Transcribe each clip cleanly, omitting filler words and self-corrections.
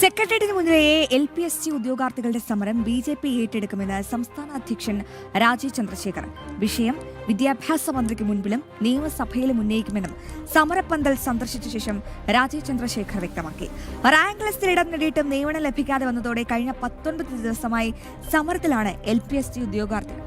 സെക്രട്ടേറിയറ്റിന് മുന്നിലെ LPST ഉദ്യോഗാർത്ഥികളുടെ സമരം BJP ഏറ്റെടുക്കുമെന്ന് സംസ്ഥാന അധ്യക്ഷൻ രാജീവ് ചന്ദ്രശേഖർ. വിഷയം വിദ്യാഭ്യാസ മന്ത്രിക്ക് മുൻപിലും നിയമസഭയിലും ഉന്നയിക്കുമെന്നും സമരപ്പന്തൽ സന്ദർശിച്ച ശേഷം രാജീവ് ചന്ദ്രശേഖർ വ്യക്തമാക്കി. റാങ്ക് ലിസ്റ്റിൽ ഇടം നേടിയിട്ടും നിയമനം ലഭിക്കാതെ വന്നതോടെ കഴിഞ്ഞ 19 ദിവസമായി സമരത്തിലാണ് LPST ഉദ്യോഗാർത്ഥികൾ.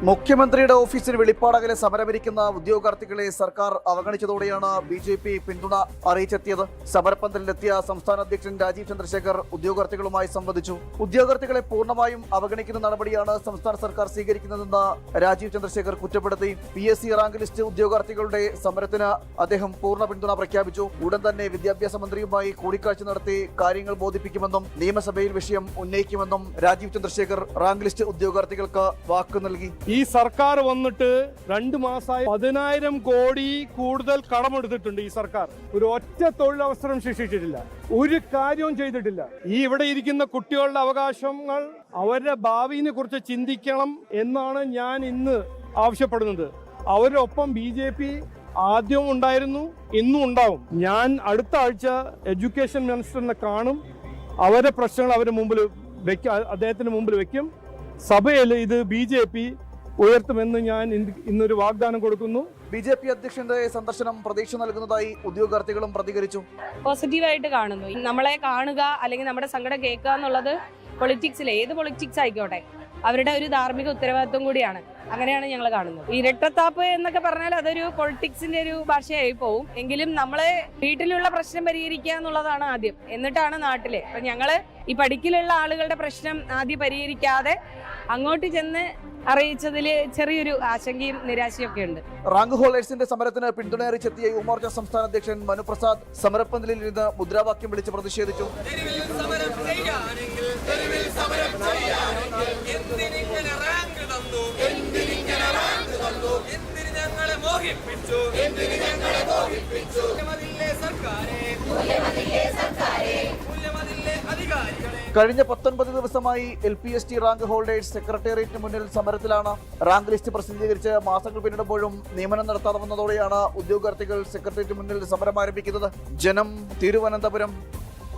മുഖ്യമന്ത്രിയുടെ ഓഫീസിന് വെളിപ്പാടകലെ സമരമിരിക്കുന്ന ഉദ്യോഗാർത്ഥികളെ സർക്കാർ അവഗണിച്ചതോടെയാണ് BJP പിന്തുണ അറിയിച്ചെത്തിയത്. സമരപ്പന്തലിലെത്തിയ സംസ്ഥാന അധ്യക്ഷൻ രാജീവ് ചന്ദ്രശേഖർ ഉദ്യോഗാർത്ഥികളുമായി സംവദിച്ചു. ഉദ്യോഗാർത്ഥികളെ പൂർണ്ണമായും അവഗണിക്കുന്ന നടപടിയാണ് സംസ്ഥാന സർക്കാർ സ്വീകരിക്കുന്നതെന്ന് രാജീവ് ചന്ദ്രശേഖർ കുറ്റപ്പെടുത്തി. PSC റാങ്ക് ലിസ്റ്റ് ഉദ്യോഗാർത്ഥികളുടെ സമരത്തിന് അദ്ദേഹം പൂർണ്ണ പിന്തുണ പ്രഖ്യാപിച്ചു. ഉടൻ തന്നെ വിദ്യാഭ്യാസ മന്ത്രിയുമായി കൂടിക്കാഴ്ച നടത്തി കാര്യങ്ങൾ ബോധിപ്പിക്കുമെന്നും നിയമസഭയിൽ വിഷയം ഉന്നയിക്കുമെന്നും രാജീവ് ചന്ദ്രശേഖർ റാങ്ക് ലിസ്റ്റ് ഉദ്യോഗാർത്ഥികൾക്ക് വാക്ക് നൽകി. ഈ സർക്കാർ വന്നിട്ട് 2 മാസമായി 10,000 കോടി കൂടുതൽ കടമെടുത്തിട്ടുണ്ട്. ഈ സർക്കാർ ഒരു ഒറ്റ തൊഴിലവസരം സൃഷ്ടിച്ചിട്ടില്ല, ഒരു കാര്യവും ചെയ്തിട്ടില്ല. ഈ ഇവിടെ ഇരിക്കുന്ന കുട്ടികളുടെ അവകാശങ്ങൾ, അവരുടെ ഭാവിയെ കുറിച്ച് ചിന്തിക്കണം എന്നാണ് ഞാൻ ഇന്ന് ആവശ്യപ്പെടുന്നത്. അവരുടെ ഒപ്പം BJP ആദ്യവും ഉണ്ടായിരുന്നു, ഇന്നും ഉണ്ടാവും. ഞാൻ അടുത്ത ആഴ്ച എഡ്യൂക്കേഷൻ മിനിസ്റ്ററിനെ കാണും. അവരുടെ പ്രശ്നങ്ങൾ അദ്ദേഹത്തിന് മുമ്പിൽ വെക്കും. സഭയിൽ ഇത് BJP ഉയർത്തുമെന്ന് ഞാൻ ഇന്നൊരു വാഗ്ദാനം കൊടുക്കുന്നു. BJP അധ്യക്ഷന്റെ സന്ദർശനം പ്രതീക്ഷ നൽകുന്നതായി ഉദ്യോഗാർത്ഥികളും പ്രതികരിച്ചു. പോസിറ്റീവായിട്ട് കാണുന്നു. നമ്മളെ കാണുക അല്ലെങ്കിൽ നമ്മുടെ സങ്കടം കേൾക്കുക എന്നുള്ളത് പൊളിറ്റിക്സിൽ ഏത് പൊളിറ്റിക്സ് ആയിക്കോട്ടെ അവരുടെ ഒരു ധാർമ്മിക ഉത്തരവാദിത്വം കൂടിയാണ്. അങ്ങനെയാണ് ഞങ്ങൾ കാണുന്നത്. ഇരട്ടത്താപ്പ് എന്നൊക്കെ പറഞ്ഞാൽ അതൊരു പൊളിറ്റിക്സിന്റെ ഒരു ഭാഷയായി പോവും. എങ്കിലും നമ്മളെ വീട്ടിലുള്ള പ്രശ്നം പരിഹരിക്കുക എന്നുള്ളതാണ് ആദ്യം, എന്നിട്ടാണ് നാട്ടിലെ. അപ്പൊ ഞങ്ങള് ഈ പഠിക്കലുള്ള ആളുകളുടെ പ്രശ്നം ആദ്യം പരിഹരിക്കാതെ അങ്ങോട്ട് ചെന്ന് അറിയിച്ചതിൽ ചെറിയൊരു ആശങ്കയും നിരാശയും ഒക്കെ ഉണ്ട്. റാങ്ക് ഹോൾഡേഴ്സിന്റെ സമരത്തിന് പിന്തുണ അറിയിച്ചെത്തിയ യുവമോർച്ച സംസ്ഥാന അധ്യക്ഷൻ മനുപ്രസാദ് സമരപ്പന്തലിൽ നിന്ന് മുദ്രാവാക്യം വിളിച്ച് പ്രതിഷേധിച്ചു. കഴിഞ്ഞ 19 ദിവസമായി LPST റാങ്ക് ഹോൾഡേഴ്സ് സെക്രട്ടേറിയറ്റിന് മുന്നിൽ സമരത്തിലാണ്. റാങ്ക് ലിസ്റ്റ് പ്രസിദ്ധീകരിച്ച് മാസങ്ങൾ പിന്നിടുമ്പോഴും നിയമനം നടത്താതെ വന്നതോടെയാണ് ഉദ്യോഗാർത്ഥികൾ സെക്രട്ടേറിയറ്റിന് മുന്നിൽ സമരം ആരംഭിക്കുന്നത്. ജനം, തിരുവനന്തപുരം.